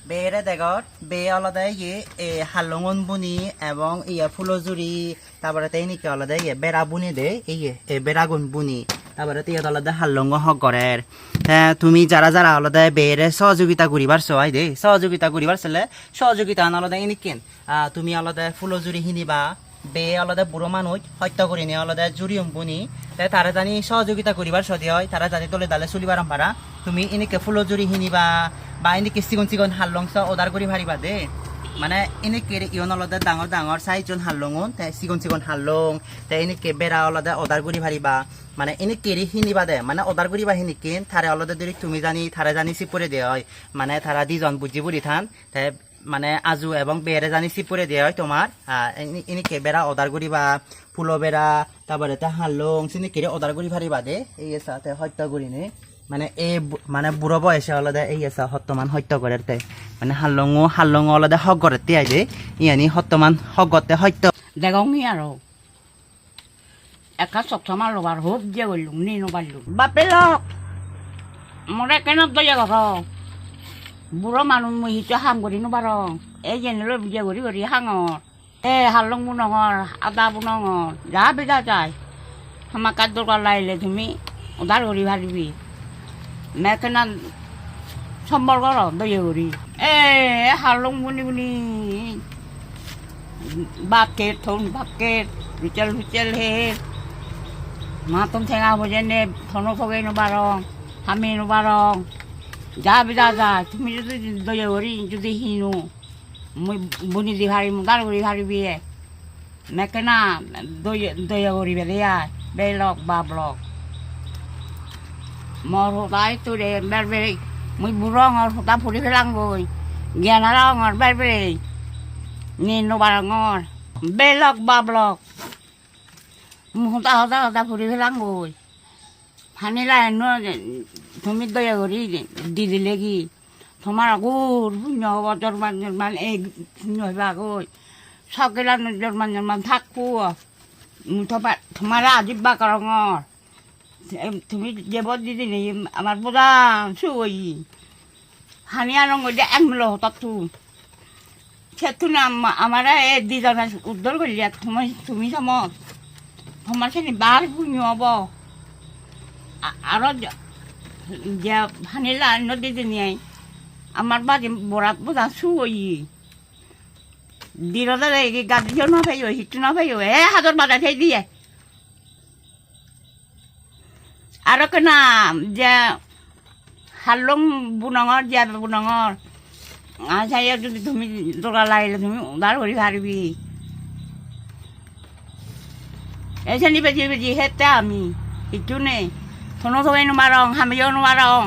বেড়ে দেগর বে আলাদা ইয়ে হালঙ্গন বুনি এবং ইয়ে ফুলজুরি তারপরে তাই নাকি আলাদা ইয়ে বেড়া বুনি দে ইয়ে বেড়াগুন বুনি তারপরে তো আলাদা হালঙ্গ হক করের তুমি যারা যারা আলাদা বেড়ে সহযোগিতা করিবার সবাই দে সহযোগিতা করিবার চলে সহযোগিতা আলাদা ইনিকেন তুমি আলাদা ফুলজুরি হিনিবা বে আলাদা বুড়ো মানুষ হত্যা করি নিয়ে আলাদা জুরিয়ম বুনি তারা জানি সহযোগিতা করিবার সদি হয় তারা জানি তোলে দালে চলিবার পারা তুমি এনেকে ফুলজুরি হিনিবা বা এনেকে চিকন চিকন হালংস অর্ডার কৰি ভাৰিবা দে মানে এনেকে ইয়ন আলাদা ডাঙৰ ডাঙৰ চাইজন হালঙন চিকন চিকন হালং এনেকে বেৰা আলাদা অৰ্ডাৰ কৰি ভাৰিবা মানে এনেকে হিনিবা দে মানে অৰ্ডাৰ কৰিবা হিনিকে থাৰে আলাদা যদি তুমি জানি থাৰে জানি চিপৰে দে হয় মানে থাৰা দিজন বুজি বুঢ়ি থান মানে আজু এবং বেড়ে জানি চিপরে দেওয়া হয় তোমার এনেকে বেড়া অর্ডার করিবা ফুলো বেড়া তারপরে হালং চিনিকে অর্ডার করি ভারিবা দে এই সাথে হত্যা করি নে মানে এই মানে বুড়ো বয়সে আলাদা এই আছে হত্যমান হত্যা করে মানে হালং আলাদা হক করে তিয়াই দে ইয়ানি হত্যমান হক করতে হত্য দেগংহি আৰু একা চকচমাৰ লবাৰ হোপ দিয়ে গ'লো নি নবাৰিলো বাপে লক মৰে কেনত দয়া ঘৰ বুঢ়ো মানুহ মই সিটো হাম কৰি নোবাৰ এই যেনেলৈ বুজা কৰি কৰি হাঙৰ হালং বুনঙৰ আদা বুনঙৰ যা বেজা যায় আমাৰ কাঠ দৰকাৰ লাগিলে তুমি উদাৰ কৰি ভাবিবি মেকেনা সম্বল কৰ দয়া কৰি হালং বুনি বুনি বাকেট থন বাকেট হুচেল হুচেল হে মাতম ঠেঙা বজেনে থনো থগৈ নোবাৰ হামি নোবাৰ যা বেজা যায় তুমি যদি দয়া কৰি যদি হিনো মই বুনি দি ভাৰিম উদাৰ কৰি ভাবিবি মেকেনা দয়া কৰি বেলিয়াই বেলক বা ব্লক মোৰ সদায় তোৰ বেৰ বেৰি মই বুঢ়ঙৰ সূতা ফুৰি পেলাংগৈ জ্ঞানাৰঙৰ বেৰ বেৰি নি নোবাৰঙৰ বেলক বা ব্লক সূতা সূতা সূতা ফুৰি পেলাংগৈ ফানিলা হেনো তুমি দয়া কৰি দি দিলে কি তোমাৰ আগৰ শূন্য হ'ব জৰমান জৰমান এই শূন্য হ'ব আগৈ চকেলা জৰমান জৰমান থাকবো মুঠবা তোমাৰ আজিবা কৰঙৰ তুমি দেৱ দি দিলে আমাৰ প্ৰধান চুই হানিয়া ৰঙ যে একমিল হতাতো সেইটো আমাৰ এই দুজনে উদ্ধাৰ কৰিলে তুমি চামত তোমাৰ চানি বাৰ শূন্য হ'ব আৰু যে ভানিলা নদী দিনিয়াই আমার বাড়ি বরাত বোঝা শুই দিনতে গাড়িও না পাইও হিটু না পাইও হাতর বাধা খাই দিয়ে আর কেনা যে হালং বুনঙর যে বুনঙর আচ্ছা যদি তুমি দোলা লাগিলে তুমি উদার করে পারবি এসে নি বেজি বেজি হেতে আমি হিটু নেই থনো থৈ নোৱাৰং হামিও নোৱাৰং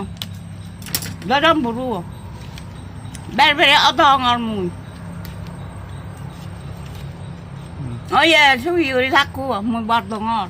গৰম বুঢ়ো বেৰ বেৰে অধঙৰ মোৰ চুই কৰি থাকোঁ মই বৰ ডাঙৰ